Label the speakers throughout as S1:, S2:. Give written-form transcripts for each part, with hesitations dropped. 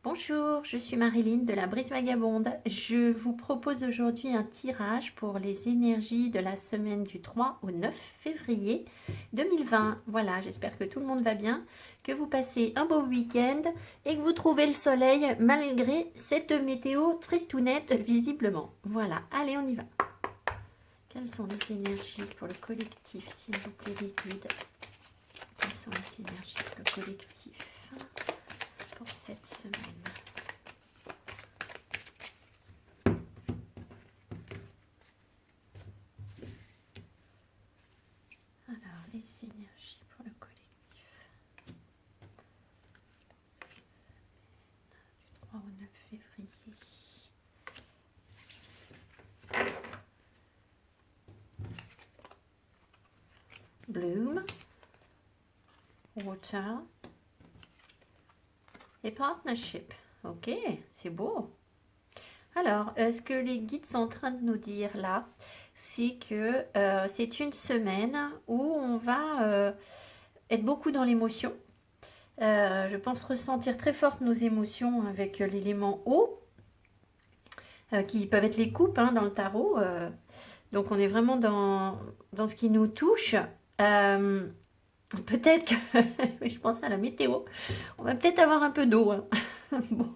S1: Bonjour, je suis Marilyn de la Brise Vagabonde. Je vous propose aujourd'hui un tirage pour les énergies de la semaine du 3 au 9 février 2020. Voilà, j'espère que tout le monde va bien, que vous passez un beau week-end et que vous trouvez le soleil malgré cette météo tristounette visiblement. Voilà, allez, on y va. Quelles sont les énergies pour le collectif, s'il vous plaît, les guides? Quelles sont les énergies pour le collectif pour cette semaine? Alors, les énergies pour le collectif. Du 3 au 9 février. Bloom, Water et Partnership. Ok, c'est beau. Alors, ce que les guides sont en train de nous dire là, c'est que c'est une semaine où on va être beaucoup dans l'émotion. Je pense ressentir très forte nos émotions avec l'élément eau, qui peuvent être les coupes hein, dans le tarot. Donc on est vraiment dans ce qui nous touche. Peut-être que, je pense à la météo, on va peut-être avoir un peu d'eau. Hein. Bon.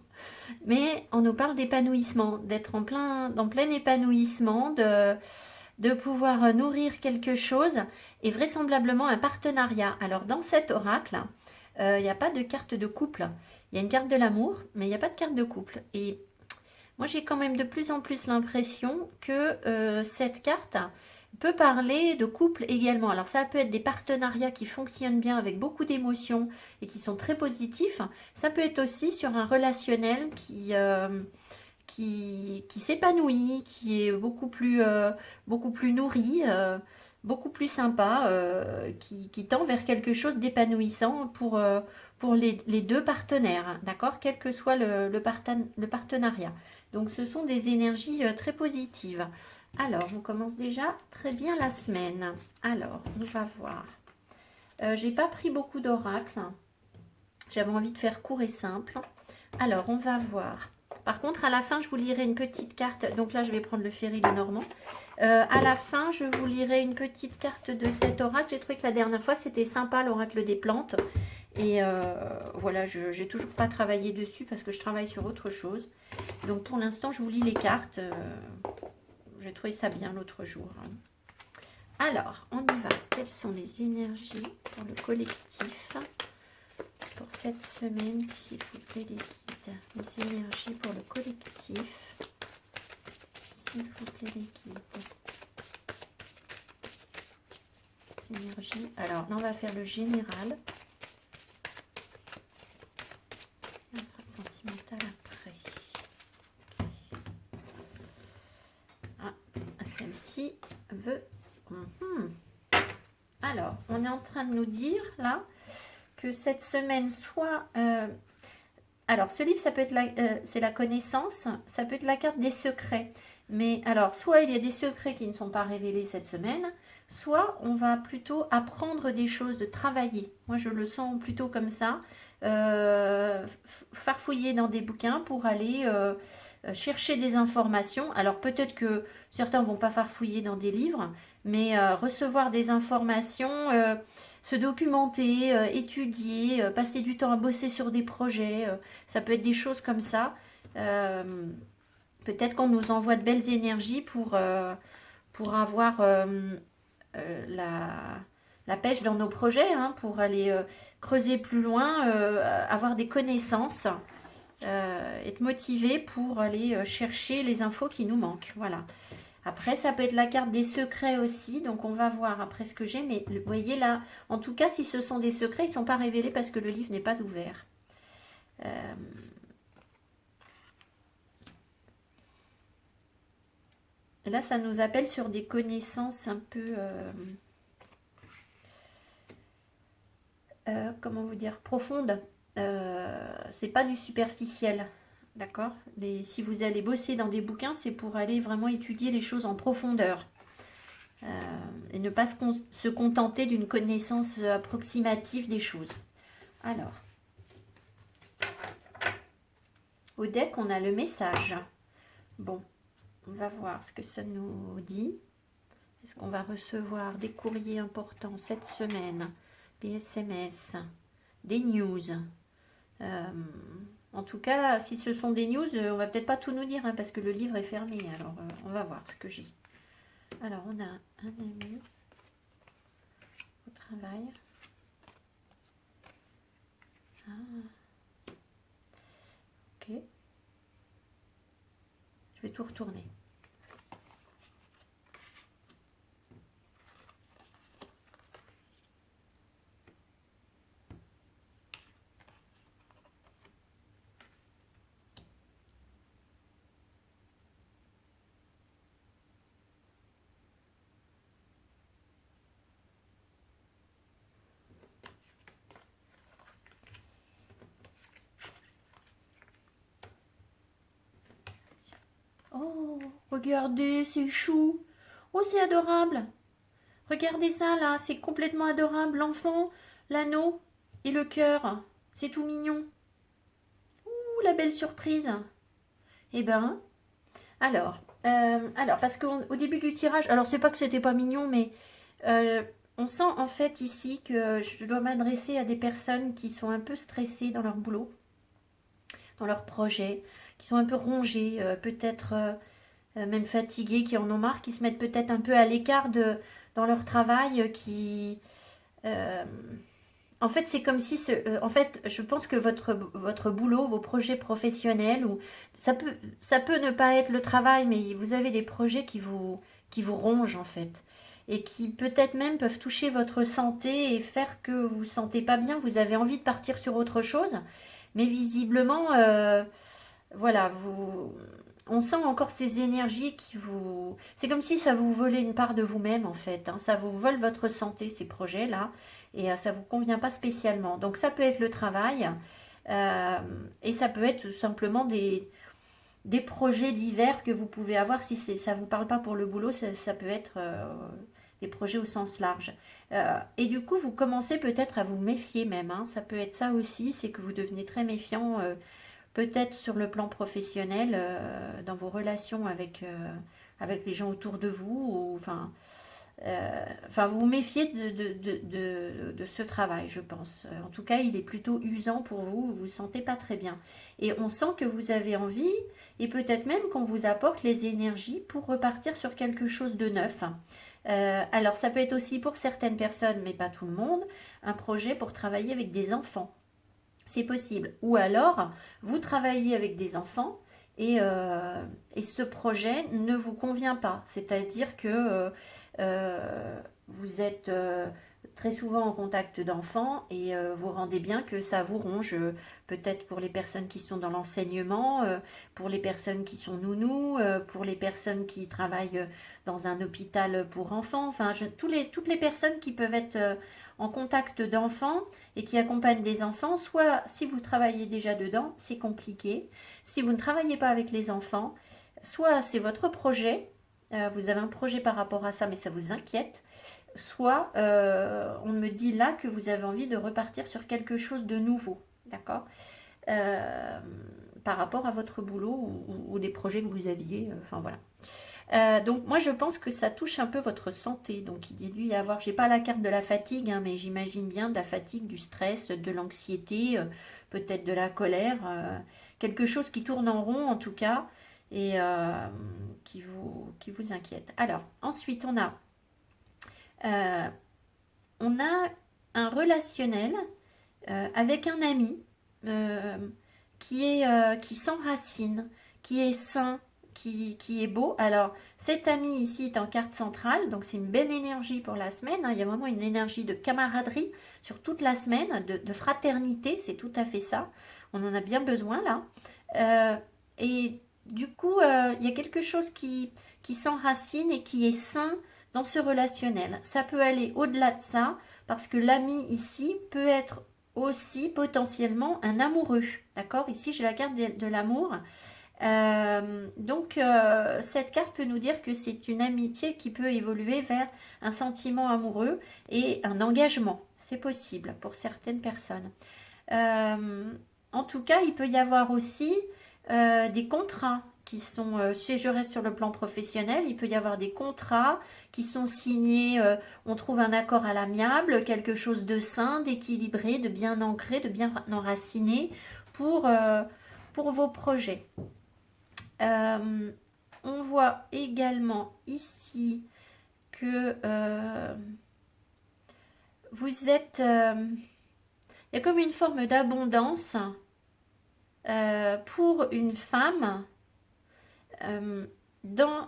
S1: Mais on nous parle d'épanouissement, d'être en plein épanouissement, de pouvoir nourrir quelque chose et vraisemblablement un partenariat. Alors dans cet oracle, il n'y a pas de carte de couple. Il y a une carte de l'amour, mais il n'y a pas de carte de couple. Et moi j'ai quand même de plus en plus l'impression que cette carte peut parler de couple également. Alors ça peut être des partenariats qui fonctionnent bien avec beaucoup d'émotions et qui sont très positifs. Ça peut être aussi sur un relationnel qui s'épanouit, qui est beaucoup plus nourri, beaucoup plus sympa, qui tend vers quelque chose d'épanouissant pour les deux partenaires, d'accord? Quel que soit le partenariat. Donc ce sont des énergies très positives. Alors, on commence déjà très bien la semaine. Alors, on va voir. J'ai pas pris beaucoup d'oracles. J'avais envie de faire court et simple. Alors, on va voir. Par contre, à la fin, je vous lirai une petite carte. Donc là, je vais prendre le ferry de Normand. À la fin, je vous lirai une petite carte de cet oracle. J'ai trouvé que la dernière fois, c'était sympa, l'oracle des plantes. Et voilà, je n'ai toujours pas travaillé dessus parce que je travaille sur autre chose. Donc pour l'instant, je vous lis les cartes. J'ai trouvé ça bien l'autre jour. Alors, on y va. Quelles sont les énergies pour le collectif pour cette semaine, s'il vous plaît, les guides? Les énergies pour le collectif, s'il vous plaît, les guides. Les énergies. Alors, là, on va faire le général. Et un train sentimental après. Ah, celle-ci veut... Alors, on est en train de nous dire, là, que cette semaine soit... alors, ce livre, ça peut être c'est la connaissance, ça peut être la carte des secrets. Mais alors, soit il y a des secrets qui ne sont pas révélés cette semaine, soit on va plutôt apprendre des choses, de travailler. Moi, je le sens plutôt comme ça. Farfouiller dans des bouquins pour aller chercher des informations. Alors, peut-être que certains ne vont pas farfouiller dans des livres, mais recevoir des informations... se documenter, étudier, passer du temps à bosser sur des projets, ça peut être des choses comme ça. Peut-être qu'on nous envoie de belles énergies pour avoir la pêche dans nos projets, hein, pour aller creuser plus loin, avoir des connaissances, être motivé pour aller chercher les infos qui nous manquent. Voilà. Après, ça peut être la carte des secrets aussi. Donc, on va voir après ce que j'ai. Mais vous voyez là, en tout cas, si ce sont des secrets, ils ne sont pas révélés parce que le livre n'est pas ouvert. Là, ça nous appelle sur des connaissances un peu... comment vous dire? Profondes. C'est pas du superficiel. D'accord? Mais si vous allez bosser dans des bouquins, c'est pour aller vraiment étudier les choses en profondeur. Et ne pas se contenter d'une connaissance approximative des choses. Alors, Au deck, on a le message. Bon, on va voir ce que ça nous dit. Est-ce qu'on va recevoir des courriers importants cette semaine, des SMS, des news? En tout cas, si ce sont des news, on va peut-être pas tout nous dire, hein, parce que le livre est fermé. Alors, on va voir ce que j'ai. Alors, on a un ami au travail. Ah, ok. Je vais tout retourner. Oh, regardez, c'est chou. Oh, c'est adorable. Regardez ça, là, c'est complètement adorable. L'enfant, l'anneau et le cœur. C'est tout mignon. Ouh, la belle surprise. Eh ben, alors, parce qu'au début du tirage, alors c'est pas que c'était pas mignon, mais on sent en fait ici que je dois m'adresser à des personnes qui sont un peu stressées dans leur boulot, dans leur projet, qui sont un peu rongées, peut-être même fatiguées, qui en ont marre, qui se mettent peut-être un peu à l'écart dans leur travail, euh, en fait, c'est comme si, en fait, je pense que votre boulot, vos projets professionnels, ou ça peut ne pas être le travail, mais vous avez des projets qui vous rongent en fait, et qui peut-être même peuvent toucher votre santé et faire que vous vous sentez pas bien. Vous avez envie de partir sur autre chose, mais visiblement, voilà, on sent encore ces énergies qui vous... C'est comme si ça vous volait une part de vous-même, en fait, hein. Ça vous vole votre santé, ces projets-là, et ça ne vous convient pas spécialement. Donc ça peut être le travail, euh, et ça peut être tout simplement des projets divers que vous pouvez avoir. Si ça ne vous parle pas pour le boulot, ça peut être des projets au sens large. Et du coup, vous commencez peut-être à vous méfier même, hein. Ça peut être ça aussi, c'est que vous devenez très méfiant, peut-être sur le plan professionnel, dans vos relations avec les gens autour de vous, ou, enfin, vous vous méfiez de ce travail, je pense. En tout cas, il est plutôt usant pour vous, vous vous sentez pas très bien. Et on sent que vous avez envie, et peut-être même qu'on vous apporte les énergies pour repartir sur quelque chose de neuf. Alors, ça peut être aussi pour certaines personnes, mais pas tout le monde, un projet pour travailler avec des enfants. C'est possible. Ou alors, vous travaillez avec des enfants et ce projet ne vous convient pas. C'est-à-dire que vous êtes très souvent en contact d'enfants et vous rendez bien que ça vous ronge. Peut-être pour les personnes qui sont dans l'enseignement, pour les personnes qui sont nounous, pour les personnes qui travaillent dans un hôpital pour enfants. Enfin, toutes les personnes qui peuvent être en contact d'enfants et qui accompagnent des enfants, soit si vous travaillez déjà dedans, c'est compliqué. Si vous ne travaillez pas avec les enfants, soit c'est votre projet, vous avez un projet par rapport à ça, mais ça vous inquiète, soit on me dit là que vous avez envie de repartir sur quelque chose de nouveau, d'accord. Euh, Par rapport à votre boulot ou des projets que vous aviez, enfin voilà. Donc moi je pense que ça touche un peu votre santé. Donc il y a dû y avoir, j'ai pas la carte de la fatigue, hein, mais j'imagine bien de la fatigue, du stress, de l'anxiété, peut-être de la colère, quelque chose qui tourne en rond en tout cas et qui vous inquiète. Alors ensuite euh, on a un relationnel avec un ami euh, qui s'enracine, qui est sain, qui est beau. Alors, cet ami ici est en carte centrale, donc c'est une belle énergie pour la semaine, hein. Il y a vraiment une énergie de camaraderie sur toute la semaine, de fraternité, c'est tout à fait ça. On en a bien besoin là. Et du coup, il y a quelque chose qui s'enracine et qui est sain dans ce relationnel. Ça peut aller au-delà de ça, parce que l'ami ici peut être aussi potentiellement un amoureux. D'accord? Ici, j'ai la carte de l'amour. Donc, cette carte peut nous dire que c'est une amitié qui peut évoluer vers un sentiment amoureux et un engagement. C'est possible pour certaines personnes. En tout cas, il peut y avoir aussi des contrats qui sont, si je reste sur le plan professionnel, il peut y avoir des contrats qui sont signés, on trouve un accord à l'amiable, quelque chose de sain, d'équilibré, de bien ancré, de bien enraciné pour vos projets. Euh, on voit également ici que vous êtes... il y a comme une forme d'abondance pour une femme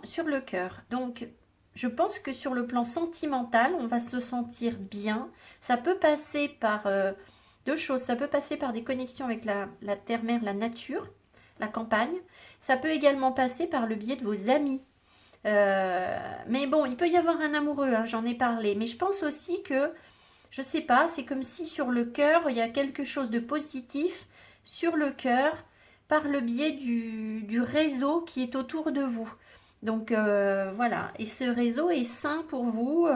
S1: sur le cœur. Donc, je pense que sur le plan sentimental, on va se sentir bien. Ça peut passer par deux choses. Ça peut passer par des connexions avec la terre-mère, la nature, la campagne. Ça peut également passer par le biais de vos amis. Mais bon, il peut y avoir un amoureux, hein, j'en ai parlé. Mais je pense aussi que, je sais pas, c'est comme si sur le cœur, il y a quelque chose de positif sur le cœur par le biais du réseau qui est autour de vous. Donc voilà, et ce réseau est sain pour vous.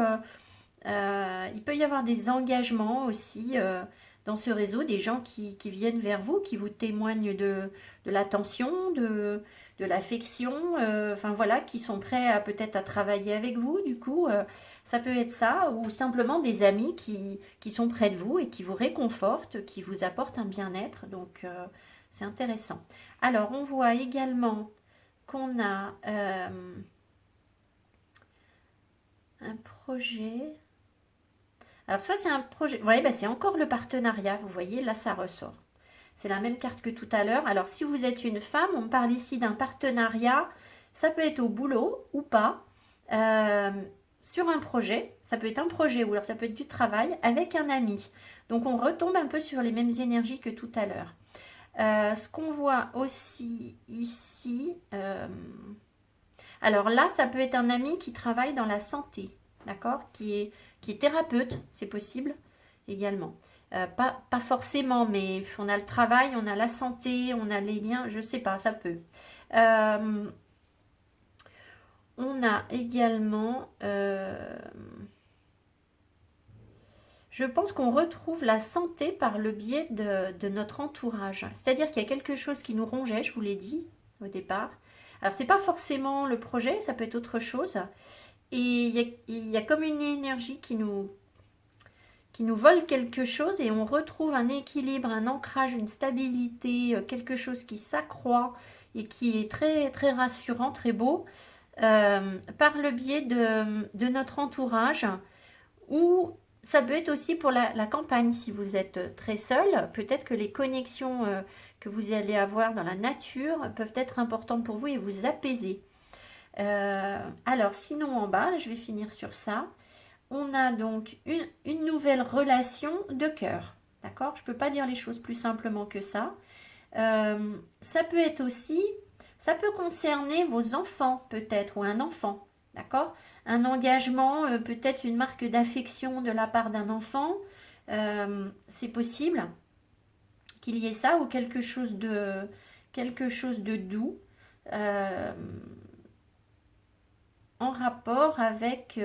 S1: Il peut y avoir des engagements aussi dans ce réseau, des gens qui viennent vers vous, qui vous témoignent de l'attention, de l'affection, enfin voilà, qui sont prêts à peut-être à travailler avec vous. Du coup, ça peut être ça, ou simplement des amis qui sont près de vous et qui vous réconfortent, qui vous apportent un bien-être. Donc, c'est intéressant. Alors, on voit également qu'on a un projet. Alors, soit c'est un projet, vous voyez, bah, c'est encore le partenariat, vous voyez, là ça ressort. C'est la même carte que tout à l'heure. Alors, si vous êtes une femme, on parle ici d'un partenariat, ça peut être au boulot ou pas, euh, sur un projet, ça peut être un projet ou alors ça peut être du travail avec un ami. Donc, on retombe un peu sur les mêmes énergies que tout à l'heure. Ce qu'on voit aussi ici, alors là, ça peut être un ami qui travaille dans la santé, d'accord, qui est thérapeute, c'est possible également. Pas forcément, mais on a le travail, on a la santé, on a les liens, je sais pas, ça peut. Euh, on a également, je pense qu'on retrouve la santé par le biais de notre entourage. C'est-à-dire qu'il y a quelque chose qui nous rongeait, je vous l'ai dit au départ. Alors, c'est pas forcément le projet, ça peut être autre chose. Et il y a comme une énergie qui nous vole quelque chose et on retrouve un équilibre, un ancrage, une stabilité, quelque chose qui s'accroît et qui est très, très rassurant, très beau, par le biais de notre entourage. Ou ça peut être aussi pour la campagne, si vous êtes très seul, peut-être que les connexions que vous allez avoir dans la nature peuvent être importantes pour vous et vous apaiser. Alors, sinon en bas, je vais finir sur ça. On a donc une nouvelle relation de cœur. D'accord? Je ne peux pas dire les choses plus simplement que ça. Ça peut être aussi, ça peut concerner vos enfants peut-être, ou un enfant. D'accord? Un engagement, peut-être une marque d'affection de la part d'un enfant. C'est possible qu'il y ait ça ou quelque chose de doux. Euh, en rapport avec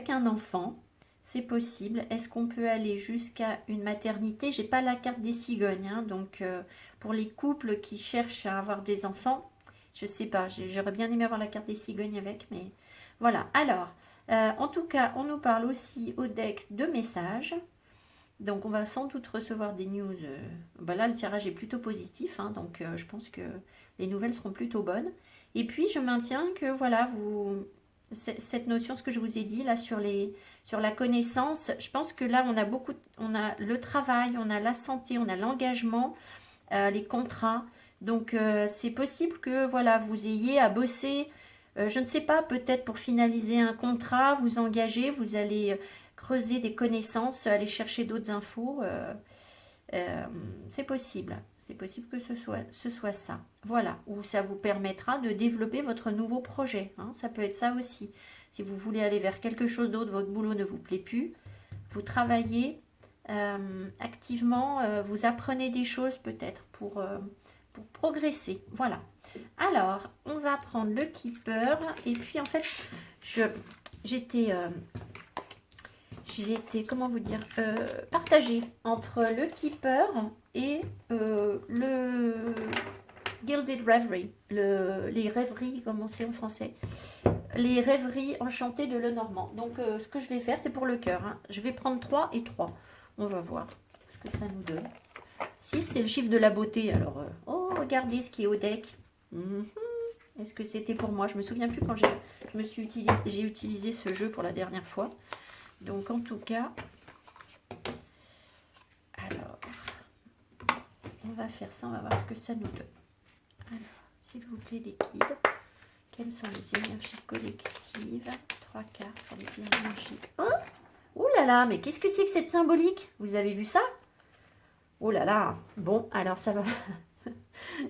S1: un enfant. C'est possible. Est-ce qu'on peut aller jusqu'à une maternité? J'ai pas la carte des cigognes, hein, donc pour les couples qui cherchent à avoir des enfants, je sais pas. J'aurais bien aimé avoir la carte des cigognes avec, mais voilà. Alors, en tout cas, on nous parle aussi au deck de messages. Donc, on va sans doute recevoir des news. Bah là, le tirage est plutôt positif, hein, donc je pense que les nouvelles seront plutôt bonnes. Et puis, je maintiens que voilà, cette notion, ce que je vous ai dit là sur la connaissance, je pense que là, on a le travail, on a la santé, on a l'engagement, les contrats. Donc, c'est possible que voilà, vous ayez à bosser. Je ne sais pas, peut-être pour finaliser un contrat, vous engager, vous allez creuser des connaissances, aller chercher d'autres infos. C'est possible. C'est possible que ce soit ça. Voilà. Ou ça vous permettra de développer votre nouveau projet, hein. Ça peut être ça aussi. Si vous voulez aller vers quelque chose d'autre, votre boulot ne vous plaît plus, vous travaillez activement, vous apprenez des choses peut-être pour progresser. Voilà. Alors, on va prendre le keeper. Et puis, en fait, j'étais comment vous dire, partagée entre le keeper et Gilded Reverie, les rêveries, comment c'est en français? Les rêveries enchantées de Lenormand. Donc, ce que je vais faire, c'est pour le cœur. Hein. Je vais prendre 3 et 3. On va voir ce que ça nous donne. 6, c'est le chiffre de la beauté. Alors, oh, regardez ce qui est au deck. Est-ce que c'était pour moi? Je me souviens plus quand j'ai utilisé ce jeu pour la dernière fois. Donc, en tout cas, alors, on va faire ça. On va voir ce que ça nous donne. Alors, s'il vous plaît, les kids. Quelles sont les énergies collectives? 3 cartes pour les énergies. Oh, oh là là, mais qu'est-ce que c'est que cette symbolique? Vous avez vu ça? Oh là là. Bon, alors ça va.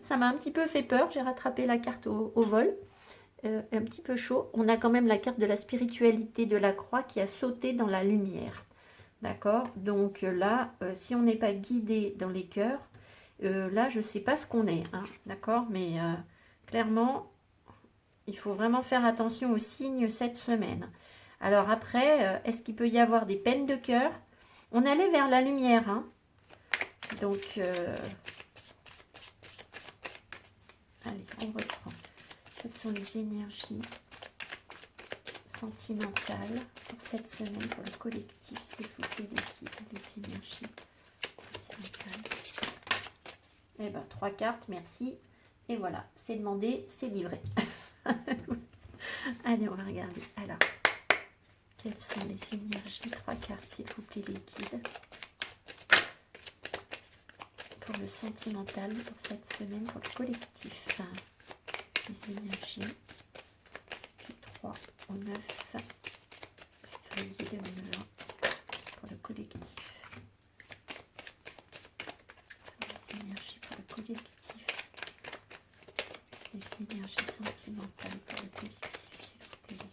S1: Ça m'a un petit peu fait peur. J'ai rattrapé la carte au vol. Un petit peu chaud. On a quand même la carte de la spiritualité de la croix qui a sauté dans la lumière. D'accord? Donc là, si on n'est pas guidé dans les cœurs, là, je ne sais pas ce qu'on est. Hein, d'accord? Mais clairement... Il faut vraiment faire attention aux signes cette semaine. Alors après, est-ce qu'il peut y avoir des peines de cœur? On allait vers la lumière. Hein. Donc, allez, on reprend. Quelles sont les énergies sentimentales pour cette semaine, pour le collectif, s'il vous plaît, les énergies sentimentales. Eh bien, 3 cartes, merci. Et voilà, c'est demandé, c'est livré. Allez, on va regarder. Alors, quelles sont les énergies? 3 cartes, s'il vous plaît, les guides. Pour le sentimental, pour cette semaine, pour le collectif. Les énergies du 3 au 9 février 2020 pour le collectif. Les énergies pour le collectif. Les énergies sentimentales pour le collectif, s'il vous plaît.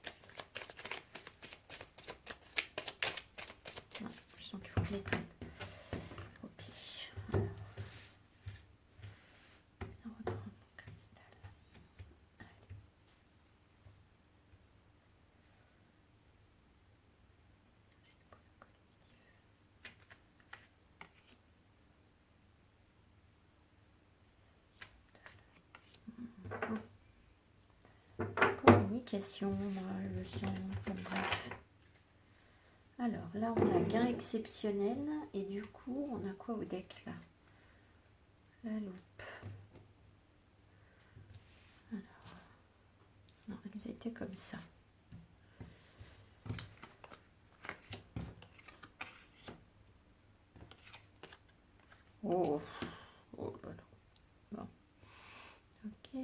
S1: Non, je sens qu'il faut que je les prenne. Ok. Alors, on reprend mon cristal. Allez. Communication, leçon, bref. Alors là, on a gain exceptionnel et du coup, on a quoi au deck là? La loupe. Alors, non, elles étaient comme ça. Oh, oh là là. Bon, ok.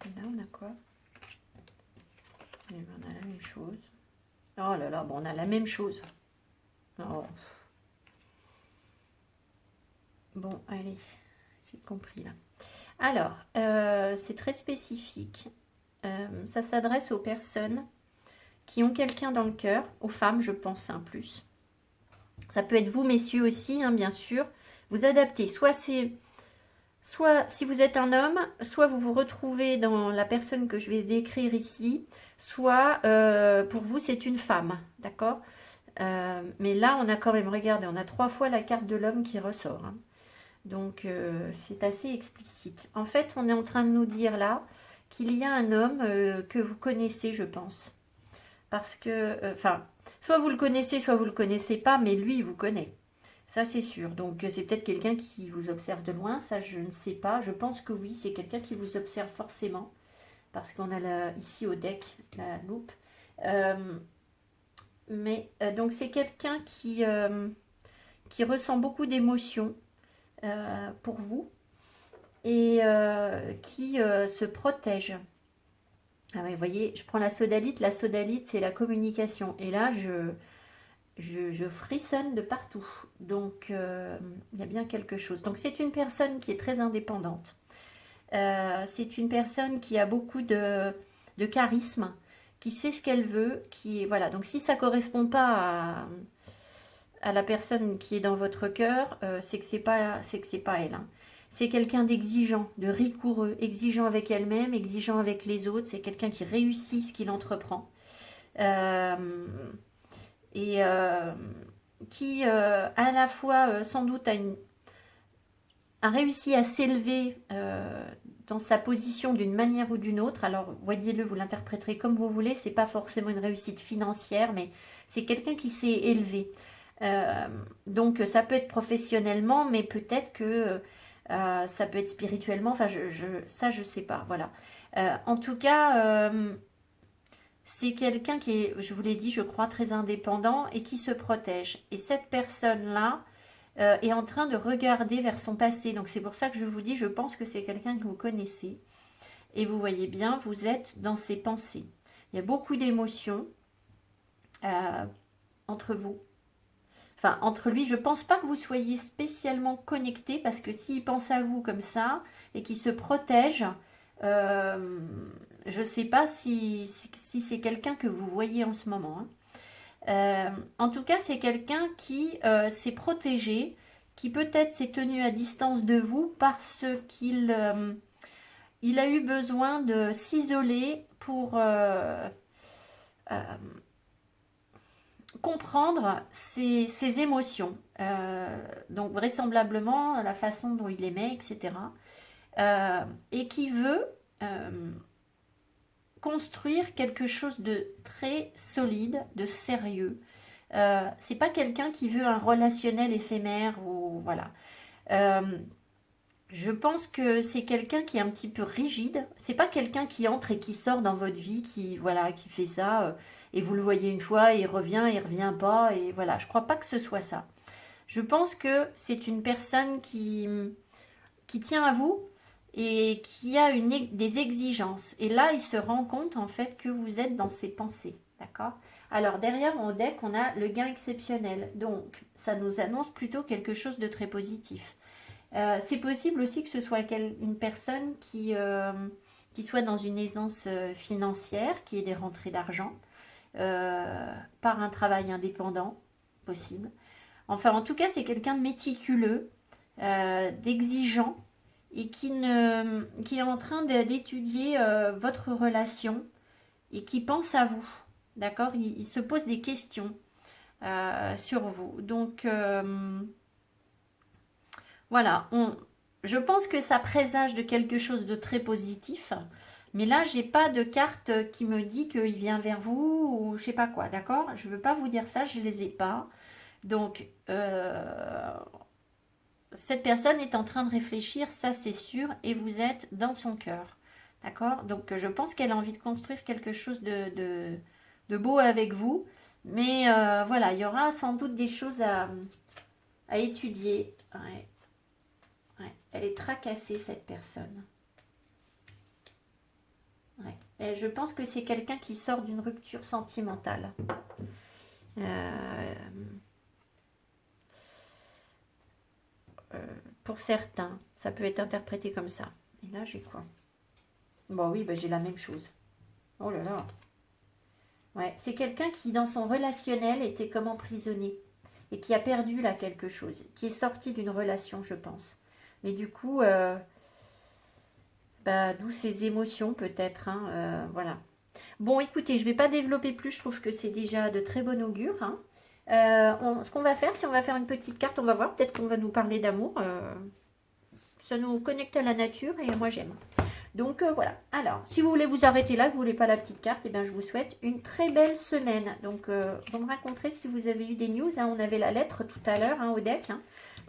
S1: Et là, on a quoi? Et ben, on a la même chose. Oh là là, bon, on a la même chose. Oh. Bon, allez, j'ai compris là. Alors, c'est très spécifique. Ça s'adresse aux personnes qui ont quelqu'un dans le cœur, aux femmes, je pense, un plus. Ça peut être vous, messieurs, aussi, hein, bien sûr. Vous adaptez. Soit si vous êtes un homme, soit vous vous retrouvez dans la personne que je vais décrire ici, soit pour vous, c'est une femme. D'accord? Mais là, on a quand même, regardez, on a 3 fois la carte de l'homme qui ressort. Hein. Donc, c'est assez explicite. En fait, on est en train de nous dire là qu'il y a un homme que vous connaissez, je pense. Parce que, enfin, soit vous le connaissez, soit vous ne le connaissez pas, mais lui, il vous connaît. Ça, c'est sûr. Donc, c'est peut-être quelqu'un qui vous observe de loin. Ça, je ne sais pas. Je pense que oui, c'est quelqu'un qui vous observe forcément. Parce qu'on a ici au deck la loupe. Donc, c'est quelqu'un qui ressent beaucoup d'émotions pour vous et qui se protège. Ah oui, vous voyez, je prends la sodalite. La sodalite, c'est la communication. Et là, je frissonne de partout. Donc, il y a bien quelque chose. Donc, c'est une personne qui est très indépendante. C'est une personne qui a beaucoup de charisme, qui sait ce qu'elle veut, voilà. Donc, si ça ne correspond pas à la personne qui est dans votre cœur, c'est que c'est pas elle. Hein. C'est quelqu'un d'exigeant, de rigoureux, exigeant avec elle-même, exigeant avec les autres. C'est quelqu'un qui réussit ce qu'il entreprend. Qui à la fois sans doute a a réussi à s'élever dans sa position d'une manière ou d'une autre. Alors, voyez-le, vous l'interpréterez comme vous voulez. C'est pas forcément une réussite financière, mais c'est quelqu'un qui s'est élevé. Donc, ça peut être professionnellement, mais peut-être que ça peut être spirituellement. Enfin, ça, je sais pas. Voilà. En tout cas, c'est quelqu'un qui est, je vous l'ai dit, je crois, très indépendant et qui se protège. Et cette personne-là est en train de regarder vers son passé. Donc c'est pour ça que je vous dis, je pense que c'est quelqu'un que vous connaissez. Et vous voyez bien, vous êtes dans ses pensées. Il y a beaucoup d'émotions entre vous. Enfin, entre lui, je ne pense pas que vous soyez spécialement connectés, parce que s'il pense à vous comme ça et qu'il se protège, je ne sais pas si c'est quelqu'un que vous voyez en ce moment. En tout cas, c'est quelqu'un qui s'est protégé, qui peut-être s'est tenu à distance de vous parce qu'il il a eu besoin de s'isoler pour comprendre ses émotions. Donc vraisemblablement la façon dont il aimait, etc. Et qui veut construire quelque chose de très solide, de sérieux. C'est pas quelqu'un qui veut un relationnel éphémère ou voilà. Je pense que c'est quelqu'un qui est un petit peu rigide. C'est pas quelqu'un qui entre et qui sort dans votre vie, qui voilà, qui fait ça et vous le voyez une fois, et il revient pas et voilà. Je crois pas que ce soit ça. Je pense que c'est une personne qui tient à vous et qui a des exigences. Et là, il se rend compte en fait que vous êtes dans ses pensées. D'accord? Alors derrière mon deck, on a le gain exceptionnel. Donc, ça nous annonce plutôt quelque chose de très positif. C'est possible aussi que ce soit une personne qui soit dans une aisance financière, qui ait des rentrées d'argent, par un travail indépendant, possible. Enfin, en tout cas, c'est quelqu'un de méticuleux, d'exigeant, et qui est en train d'étudier votre relation et qui pense à vous. D'accord? Il se pose des questions sur vous. Donc, voilà. Je pense que ça présage de quelque chose de très positif. Mais là, j'ai pas de carte qui me dit qu'il vient vers vous ou je sais pas quoi. D'accord? Je veux pas vous dire ça, je les ai pas. Donc, cette personne est en train de réfléchir, ça c'est sûr, et vous êtes dans son cœur. D'accord? Donc je pense qu'elle a envie de construire quelque chose de beau avec vous. Mais voilà, il y aura sans doute des choses à étudier. Ouais. Ouais. Elle est tracassée, cette personne. Ouais. Et je pense que c'est quelqu'un qui sort d'une rupture sentimentale. Pour certains, ça peut être interprété comme ça. Et là, j'ai quoi? Bon, oui, bah, j'ai la même chose. Oh là là. Ouais, c'est quelqu'un qui, dans son relationnel, était comme emprisonné et qui a perdu là quelque chose, qui est sorti d'une relation, je pense. Mais du coup, bah, d'où ses émotions peut-être. Hein, voilà. Bon, écoutez, je ne vais pas développer plus. Je trouve que c'est déjà de très bon augure. Hein. Ce qu'on va faire, c'est on va faire une petite carte. On va voir. Peut-être qu'on va nous parler d'amour. Ça nous connecte à la nature et moi j'aime. Donc voilà. Alors, si vous voulez vous arrêter là, que vous voulez pas la petite carte, eh bien, je vous souhaite une très belle semaine. Donc, vous me raconterez si vous avez eu des news. Hein. On avait la lettre tout à l'heure hein, au deck. Hein.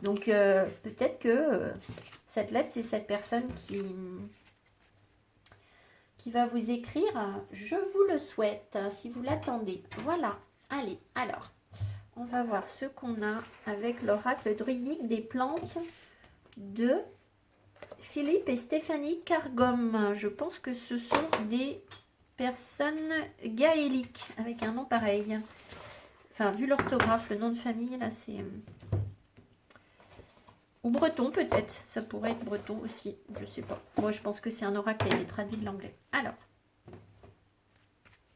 S1: Donc, peut-être que cette lettre, c'est cette personne qui va vous écrire. Je vous le souhaite, si vous l'attendez. Voilà. Allez, alors, on va voir ce qu'on a avec l'oracle druidique des plantes de Philippe et Stéphanie Cargom. Je pense que ce sont des personnes gaéliques avec un nom pareil. Enfin, vu l'orthographe, le nom de famille, là, c'est... Ou breton, peut-être. Ça pourrait être breton aussi. Je sais pas. Moi, je pense que c'est un oracle qui a été traduit de l'anglais. Alors,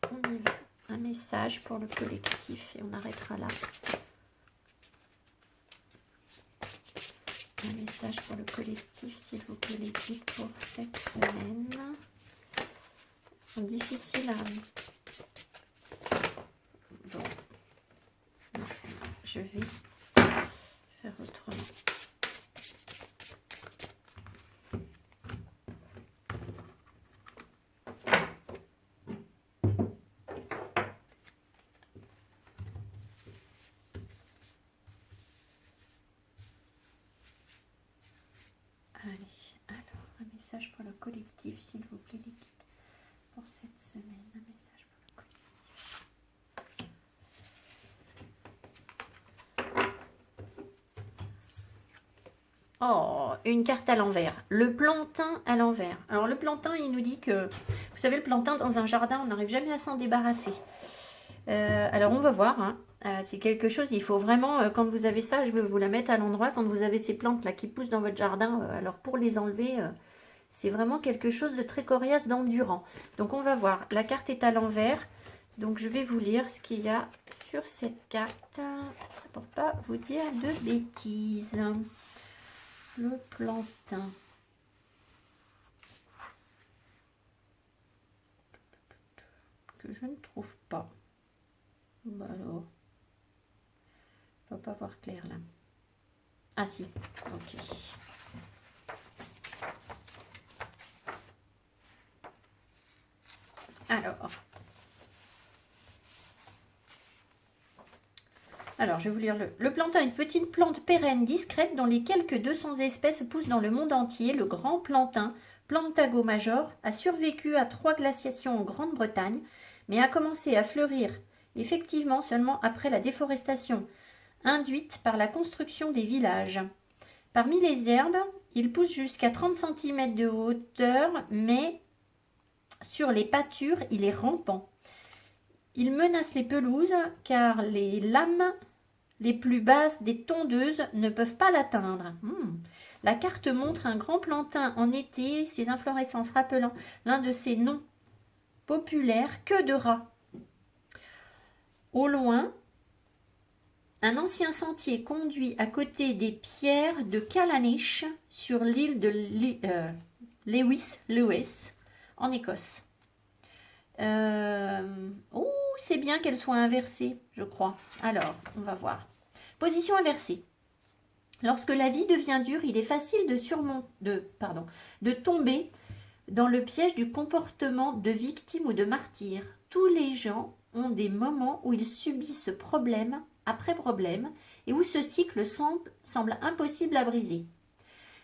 S1: on y va. Un message pour le collectif et on arrêtera là. Un message pour le collectif, s'il vous plaît, les guides pour cette semaine. Ils sont difficiles à... Bon. Non, je vais faire autrement. Allez, alors, un message pour le collectif, s'il vous plaît, les guides, pour cette semaine. Un message pour le collectif. Oh, une carte à l'envers. Le plantain à l'envers. Alors, le plantain, il nous dit que, vous savez, le plantain dans un jardin, on n'arrive jamais à s'en débarrasser. Alors, on va voir, hein. C'est quelque chose, il faut vraiment, quand vous avez ça, je vais vous la mettre à l'endroit, quand vous avez ces plantes là qui poussent dans votre jardin, alors pour les enlever, c'est vraiment quelque chose de très coriace, d'endurant. Donc on va voir, la carte est à l'envers, donc je vais vous lire ce qu'il y a sur cette carte, pour pas vous dire de bêtises. Le plantain. Que je ne trouve pas. Bah alors... Je ne peux pas voir clair là. Ah si, ok. Alors, je vais vous lire le plantain, une petite plante pérenne, discrète, dont les quelques 200 espèces poussent dans le monde entier. Le grand plantain, Plantago major, a survécu à 3 glaciations en Grande-Bretagne, mais a commencé à fleurir effectivement seulement après la déforestation induite par la construction des villages. Parmi les herbes, il pousse jusqu'à 30 cm de hauteur, mais sur les pâtures, il est rampant. Il menace les pelouses car les lames les plus basses des tondeuses ne peuvent pas l'atteindre. La carte montre un grand plantain en été, ses inflorescences rappelant l'un de ses noms populaires, queue de rat. Au loin, un ancien sentier conduit à côté des pierres de Callanish sur l'île de Lewis, en Écosse. Oh, c'est bien qu'elle soit inversée, je crois. Alors, on va voir. Position inversée. Lorsque la vie devient dure, il est facile de tomber dans le piège du comportement de victime ou de martyr. Tous les gens ont des moments où ils subissent problème après problème et où ce cycle semble impossible à briser.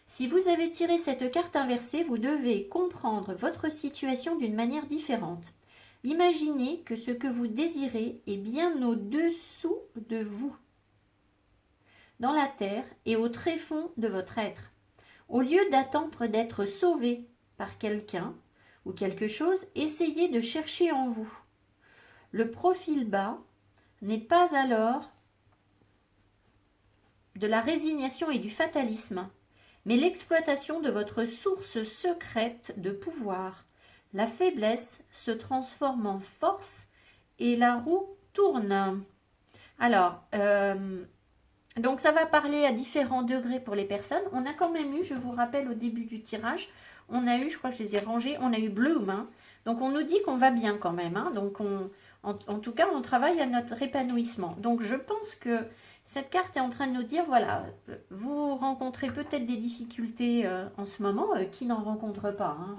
S1: Si vous avez tiré cette carte inversée, vous devez comprendre votre situation d'une manière différente. Imaginez que ce que vous désirez est bien au-dessous de vous, dans la terre et au tréfonds de votre être. Au lieu d'attendre d'être sauvé par quelqu'un ou quelque chose, essayez de chercher en vous. Le profil bas n'est pas alors de la résignation et du fatalisme, mais l'exploitation de votre source secrète de pouvoir. La faiblesse se transforme en force et la roue tourne. Alors, donc ça va parler à différents degrés pour les personnes. On a quand même eu, je vous rappelle au début du tirage, on a eu, je crois que je les ai rangés, on a eu Bloom. Hein. Donc on nous dit qu'on va bien quand même. Hein. Donc en tout cas, on travaille à notre épanouissement. Donc je pense que cette carte est en train de nous dire, voilà, vous rencontrez peut-être des difficultés en ce moment, qui n'en rencontre pas. Hein.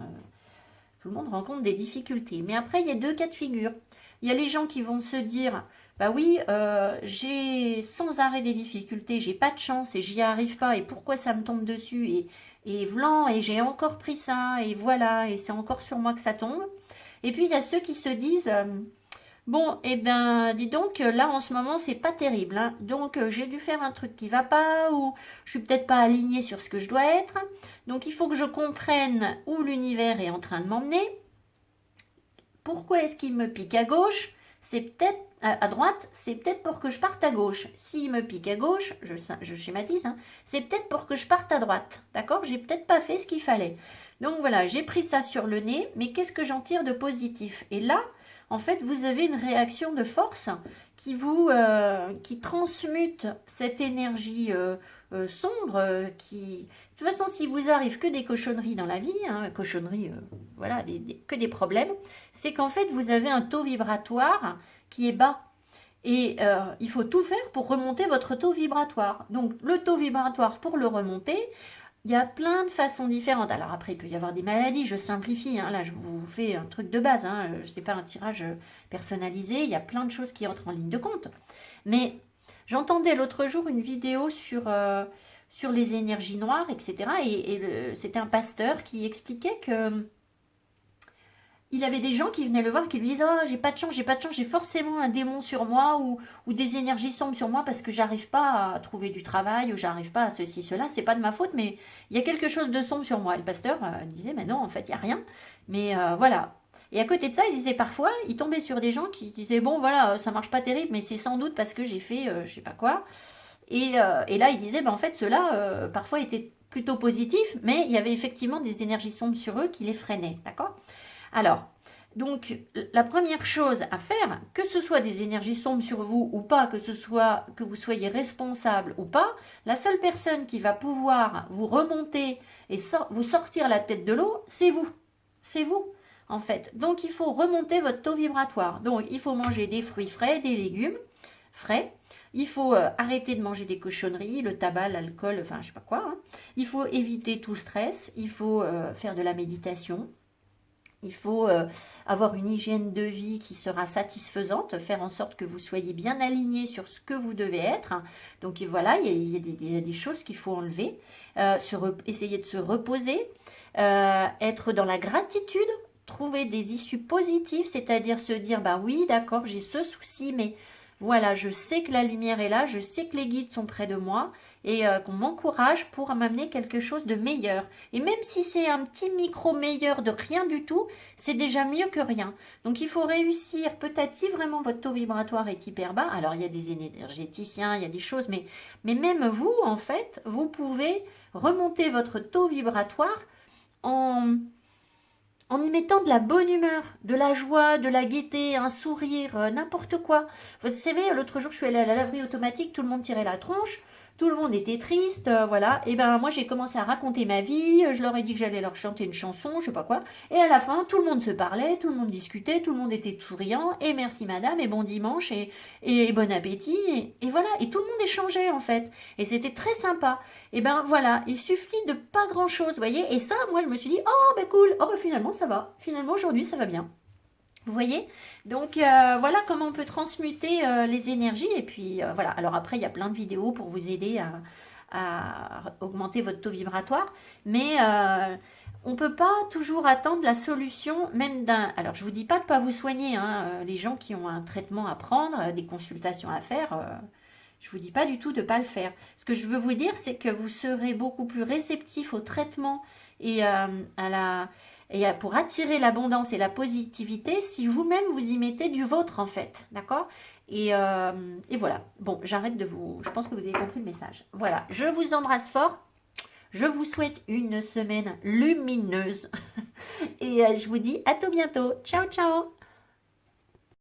S1: Tout le monde rencontre des difficultés. Mais après, il y a 2 cas de figure. Il y a les gens qui vont se dire, bah oui, j'ai sans arrêt des difficultés, j'ai pas de chance et j'y arrive pas, et pourquoi ça me tombe dessus, et vlan, et j'ai encore pris ça, et voilà, et c'est encore sur moi que ça tombe. Et puis, il y a ceux qui se disent... bon, eh ben, dis donc, là, en ce moment, c'est pas terrible. Hein. Donc, j'ai dû faire un truc qui va pas, ou je suis peut-être pas alignée sur ce que je dois être. Donc, il faut que je comprenne où l'univers est en train de m'emmener. Pourquoi est-ce qu'il me pique à gauche? C'est peut-être à droite, c'est peut-être pour que je parte à gauche. S'il me pique à gauche, je schématise, hein, c'est peut-être pour que je parte à droite. D'accord? J'ai peut-être pas fait ce qu'il fallait. Donc, voilà, j'ai pris ça sur le nez, mais qu'est-ce que j'en tire de positif? Et là... En fait, vous avez une réaction de force qui transmute cette énergie sombre. De toute façon, si vous arrive que des cochonneries dans la vie, hein, cochonneries, voilà, que des problèmes, c'est qu'en fait, vous avez un taux vibratoire qui est bas. Et il faut tout faire pour remonter votre taux vibratoire. Donc, le taux vibratoire, pour le remonter, il y a plein de façons différentes. Alors après, il peut y avoir des maladies, je simplifie. Hein, là, je vous fais un truc de base. Hein, ce n'est pas un tirage personnalisé. Il y a plein de choses qui entrent en ligne de compte. Mais j'entendais l'autre jour une vidéo sur sur les énergies noires, etc. C'était un pasteur qui expliquait que il avait des gens qui venaient le voir, qui lui disaient: oh, j'ai pas de chance, j'ai pas de chance, j'ai forcément un démon sur moi ou des énergies sombres sur moi parce que j'arrive pas à trouver du travail ou j'arrive pas à ceci, cela. C'est pas de ma faute, mais il y a quelque chose de sombre sur moi. Et le pasteur disait: mais non, en fait, il y a rien. Mais voilà. Et à côté de ça, il disait parfois, il tombait sur des gens qui se disaient: bon, voilà, ça marche pas terrible, mais c'est sans doute parce que j'ai fait je sais pas quoi. Et là, il disait: en fait, ceux-là, parfois étaient plutôt positifs, mais il y avait effectivement des énergies sombres sur eux qui les freinaient. D'accord? Alors, donc, la première chose à faire, que ce soit des énergies sombres sur vous ou pas, que ce soit que vous soyez responsable ou pas, la seule personne qui va pouvoir vous remonter et vous sortir la tête de l'eau, c'est vous. C'est vous, en fait. Donc, il faut remonter votre taux vibratoire. Donc, il faut manger des fruits frais, des légumes frais. Il faut arrêter de manger des cochonneries, le tabac, l'alcool, enfin, je sais pas quoi. Hein. Il faut éviter tout stress. Il faut faire de la méditation. Il faut avoir une hygiène de vie qui sera satisfaisante, faire en sorte que vous soyez bien aligné sur ce que vous devez être. Donc voilà, il y a des choses qu'il faut enlever, essayer de se reposer, être dans la gratitude, trouver des issues positives, c'est-à-dire se dire: bah oui, d'accord, j'ai ce souci, mais voilà, je sais que la lumière est là, je sais que les guides sont près de moi et qu'on m'encourage pour m'amener quelque chose de meilleur. Et même si c'est un petit micro meilleur de rien du tout, c'est déjà mieux que rien. Donc il faut réussir, peut-être si vraiment votre taux vibratoire est hyper bas, alors il y a des énergéticiens, il y a des choses, mais même vous, en fait, vous pouvez remonter votre taux vibratoire en y mettant de la bonne humeur, de la joie, de la gaieté, un sourire, n'importe quoi. Vous savez, l'autre jour, je suis allée à la laverie automatique, tout le monde tirait la tronche, tout le monde était triste, voilà. Et ben moi, j'ai commencé à raconter ma vie, je leur ai dit que j'allais leur chanter une chanson, je sais pas quoi. Et à la fin, tout le monde se parlait, tout le monde discutait, tout le monde était souriant, et merci madame, et bon dimanche, et bon appétit, et voilà. Et tout le monde échangeait, en fait. Et c'était très sympa. Et ben voilà, il suffit de pas grand chose, vous voyez. Et ça, moi, je me suis dit: oh, ben cool, oh, ben finalement, ça va. Finalement, aujourd'hui, ça va bien. Vous voyez? Donc, voilà comment on peut transmuter les énergies. Et puis, voilà. Alors après, il y a plein de vidéos pour vous aider à augmenter votre taux vibratoire. Mais on ne peut pas toujours attendre la solution, même d'un... Alors, je ne vous dis pas de ne pas vous soigner. Hein, les gens qui ont un traitement à prendre, des consultations à faire... je ne vous dis pas du tout de ne pas le faire. Ce que je veux vous dire, c'est que vous serez beaucoup plus réceptif au traitement et pour attirer l'abondance et la positivité si vous-même vous y mettez du vôtre, en fait. D'accord? Et voilà. Bon, j'arrête de vous... Je pense que vous avez compris le message. Voilà. Je vous embrasse fort. Je vous souhaite une semaine lumineuse. Et je vous dis à tout bientôt. Ciao, ciao!